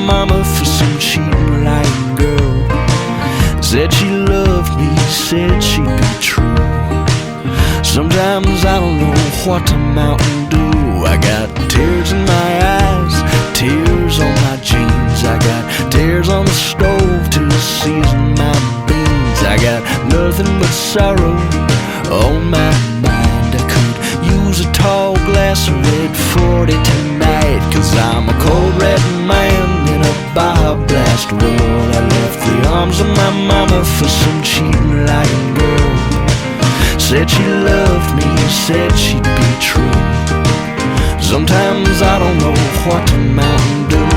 mama for some cheating lying girl. Said she loved me, said she'd be true. Sometimes I don't know what to Mountain Dew. I got tears in my eyes, tears on my jeans. I got tears on the stove to season my beans. I got nothing but sorrow on my mind. I could use a tall glass of red 40 tonight, 'cause I'm a cold red man in a bar blast world. I left the arms of my mama for some cheating lying girl. Said she loved me, said she'd be true. Sometimes I don't know what to Mountain Dew.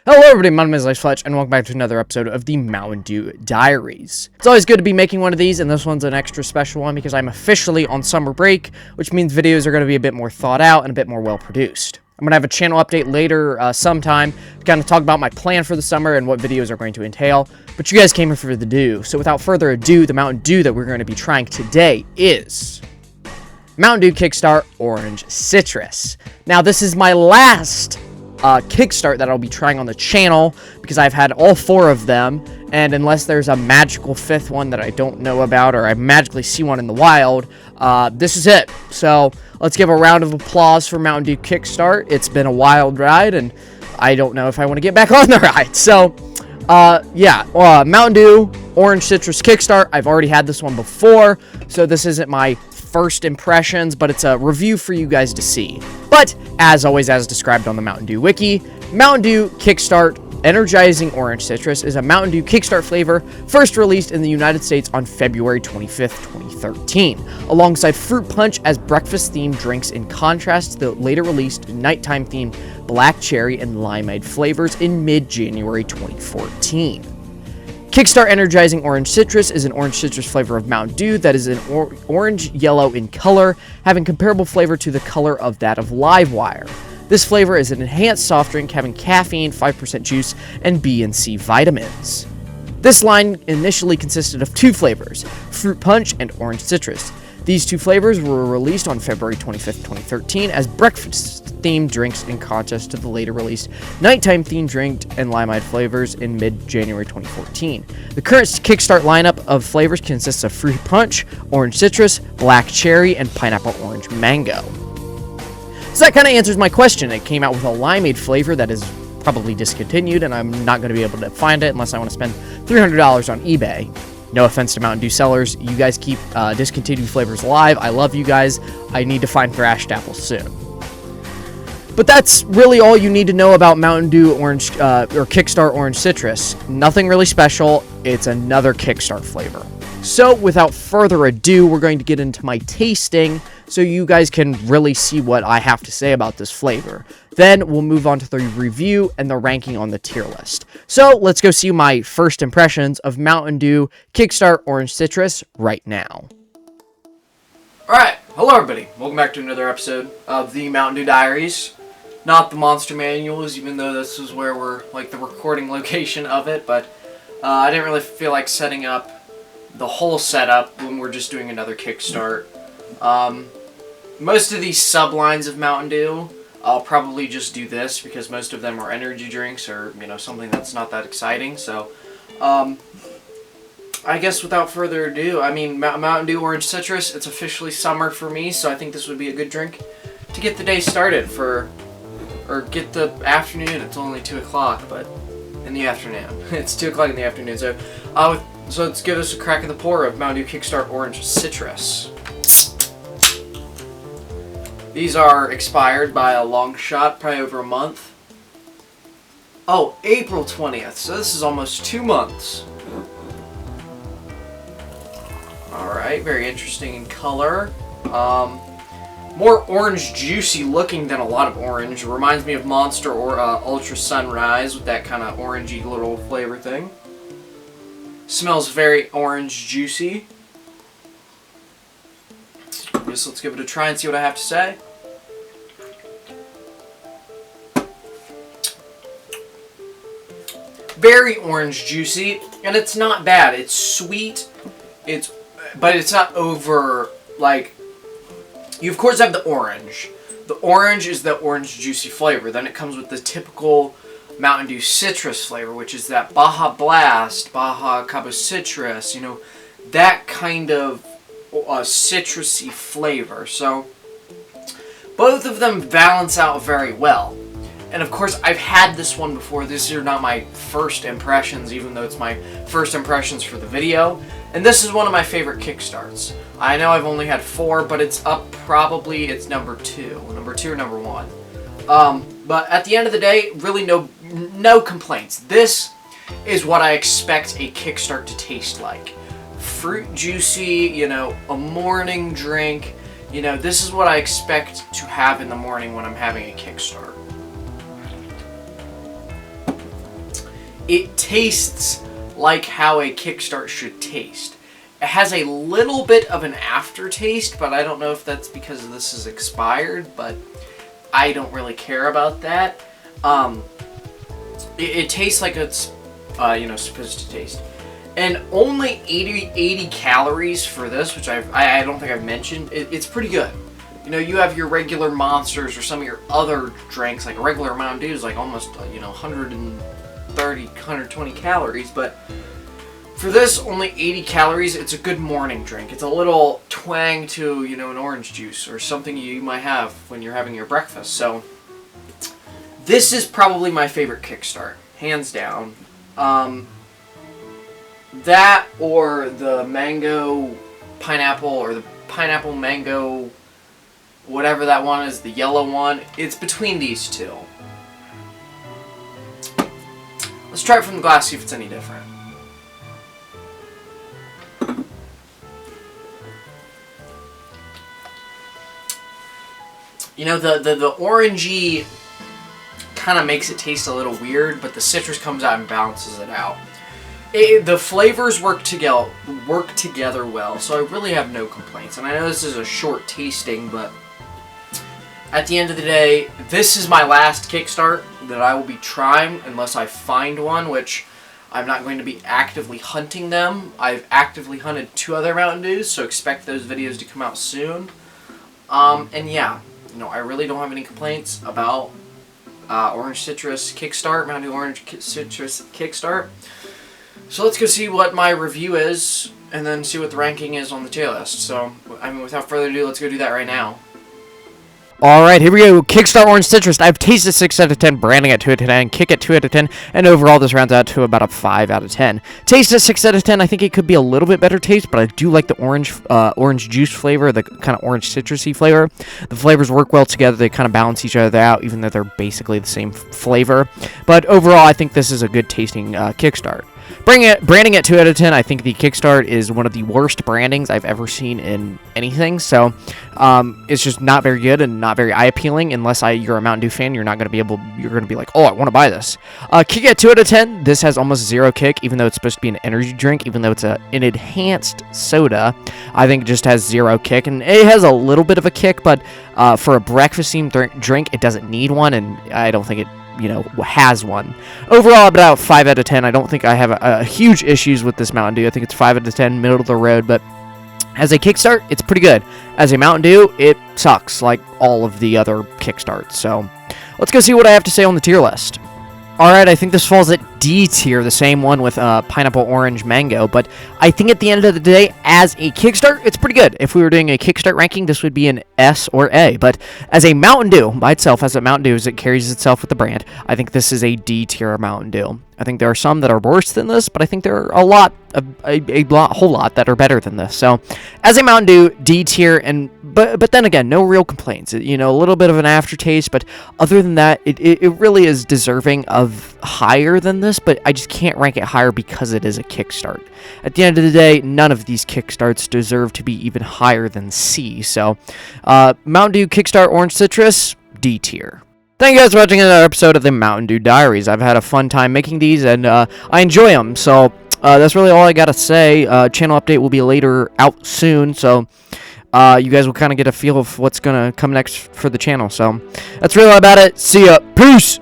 Hello everybody, my name is Fletch, and welcome back to another episode of the Mountain Dew Diaries. It's always good to be making one of these, and this one's an extra special one because I'm officially on summer break, which means videos are going to be a bit more thought out and a bit more well produced. I'm going to have a channel update later sometime to kind of talk about my plan for the summer and what videos are going to entail, but you guys came here for the Dew. So without further ado, the Mountain Dew that we're going to be trying today is Mountain Dew Kickstart Orange Citrus. Now this is my last Kickstart that I'll be trying on the channel because I've had all 4 of them, and unless there's a magical 5th one that I don't know about or I magically see one in the wild, this is it. So let's give a round of applause for Mountain Dew Kickstart. It's been a wild ride, and I don't know if I want to get back on the ride. So Mountain Dew Orange Citrus Kickstart. I've already had this one before, so this isn't my first impressions, but it's a review for you guys to see. But as always, as described on the Mountain Dew Wiki, Mountain Dew Kickstart Energizing Orange Citrus is a Mountain Dew Kickstart flavor first released in the United States on February 25th, 2013, alongside Fruit Punch as breakfast-themed drinks in contrast to the later released nighttime-themed Black Cherry and Limeade flavors in mid-January 2014. Kickstart Energizing Orange Citrus is an orange citrus flavor of Mountain Dew that is an orange-yellow in color, having comparable flavor to the color of that of Livewire. This flavor is an enhanced soft drink having caffeine, 5% juice, and B and C vitamins. This line initially consisted of 2 flavors, Fruit Punch and Orange Citrus. These 2 flavors were released on February 25th, 2013 as breakfast-themed drinks in contrast to the later released nighttime-themed drink and Limeade flavors in mid-January 2014. The current Kickstart lineup of flavors consists of Fruit Punch, Orange Citrus, Black Cherry, and Pineapple Orange Mango. So that kind of answers my question. It came out with a Limeade flavor that is probably discontinued, and I'm not going to be able to find it unless I want to spend $300 on eBay. No offense to Mountain Dew sellers, you guys keep discontinued flavors alive. I love you guys. I need to find thrashed apples soon. But that's really all you need to know about Mountain Dew Orange or Kickstart Orange Citrus. Nothing really special. It's another Kickstart flavor. So without further ado, we're going to get into my tasting so you guys can really see what I have to say about this flavor. Then we'll move on to the review and the ranking on the tier list. So let's go see my first impressions of Mountain Dew Kickstart Orange Citrus right now. Alright, hello everybody. Welcome back to another episode of the Mountain Dew Diaries. Not the Monster Manuals, even though this is where we're, like, the recording location of it, but I didn't really feel like setting up the whole setup when we're just doing another Kickstart. Most of these sublines of Mountain Dew, I'll probably just do this because most of them are energy drinks or, you know, something that's not that exciting. So, I guess without further ado, I mean, Mountain Dew Orange Citrus, it's officially summer for me, so I think this would be a good drink to get the day started or get the afternoon. It's only 2 o'clock, but in the afternoon. It's 2 o'clock in the afternoon, so let's give us a crack at the pour of Mountain Dew Kickstart Orange Citrus. These are expired by a long shot, probably over a month. Oh, April 20th, so this is almost 2 months. Alright, very interesting in color. More orange juicy looking than a lot of orange. Reminds me of Monster or Ultra Sunrise with that kind of orangey little flavor thing. Smells very orange juicy. I guess let's give it a try and see what I have to say. very orange juicy, and it's not bad. It's sweet, but it's not over, like, you of course have the orange. The orange is the orange juicy flavor. Then it comes with the typical Mountain Dew citrus flavor, which is that Baja Blast, Baja Cabo Citrus, you know, that kind of citrusy flavor. So both of them balance out very well. And of course, I've had this one before. These are not my first impressions, even though it's my first impressions for the video. And this is one of my favorite Kickstarts. I know I've only had 4, but it's up probably, it's number 2 or number 1. But at the end of the day, really no complaints. This is what I expect a Kickstart to taste like. Fruit juicy, you know, a morning drink. You know, this is what I expect to have in the morning when I'm having a Kickstart. It tastes like how a Kickstart should taste. It has a little bit of an aftertaste, but I don't know if that's because this is expired, but I don't really care about that. It tastes like it's, you know, supposed to taste. And only 80 calories for this, which I don't think I've mentioned. It's pretty good. You know, you have your regular Monsters or some of your other drinks, like a regular Mountain Dew is like almost, you know, 130, 120 calories, but for this, only 80 calories. It's a good morning drink. It's a little twang to, you know, an orange juice or something you might have when you're having your breakfast. So this is probably my favorite Kickstart, hands down. That or the mango pineapple, or the pineapple mango, whatever that one is, the yellow one. It's between these two. Let's try it from the glass, see if it's any different. You know, the orangey kind of makes it taste a little weird, but the citrus comes out and balances it out. The flavors work together well, so I really have no complaints. And I know this is a short tasting, but at the end of the day, this is my last Kickstart that I will be trying unless I find one, which I'm not going to be actively hunting them. I've actively hunted 2 other Mountain Dews, so expect those videos to come out soon. And yeah, you know, I really don't have any complaints about Orange Citrus Kickstart, Mountain Dew Orange Citrus Kickstart. So let's go see what my review is, and then see what the ranking is on the tier list. So, I mean, without further ado, let's go do that right now. Alright, here we go. Kickstart Orange Citrus. I've tasted 6 out of 10, branding at 2 out of 10, kick at 2 out of 10, and overall this rounds out to about a 5 out of 10. Taste at 6 out of 10. I think it could be a little bit better taste, but I do like the orange juice flavor, the kind of orange citrusy flavor. The flavors work well together. They kind of balance each other out, even though they're basically the same flavor. But overall, I think this is a good tasting Kickstart. Branding at 2 out of 10, I think the Kickstart is one of the worst brandings I've ever seen in anything. So, it's just not very good and not very eye-appealing. Unless you're a Mountain Dew fan, you're not going to be you're going to be like, oh, I want to buy this. Kick at 2 out of 10. This has almost 0 kick, even though it's supposed to be an energy drink, even though it's an enhanced soda. I think it just has 0 kick, and it has a little bit of a kick, but for a breakfast-themed drink, it doesn't need one, and I don't think it, you know, has one. Overall, about 5 out of 10. I don't think I have huge issues with this Mountain Dew. I think it's 5 out of 10, middle of the road, but as a Kickstart, it's pretty good. As a Mountain Dew, it sucks, like all of the other Kickstarts. So, let's go see what I have to say on the tier list. Alright, I think this falls at D tier, the same one with pineapple, orange, mango, but I think at the end of the day, as a Kickstart, it's pretty good. If we were doing a Kickstart ranking, this would be an S or A, but as a Mountain Dew, by itself, as a Mountain Dew, as it carries itself with the brand, I think this is a D tier Mountain Dew. I think there are some that are worse than this, but I think there are a whole lot that are better than this. So, as a Mountain Dew, D tier, but then again, no real complaints. You know, a little bit of an aftertaste, but other than that, it really is deserving of higher than this, but I just can't rank it higher because it is a Kickstart. At the end of the day, none of these Kickstarts deserve to be even higher than C. So, Mountain Dew Kickstart Orange Citrus, D tier. Thank you guys for watching another episode of the Mountain Dew Diaries. I've had a fun time making these, and I enjoy them. So that's really all I gotta say. Channel update will be later out soon, so you guys will kind of get a feel of what's gonna come next for the channel. So that's really all about it. See ya. Peace!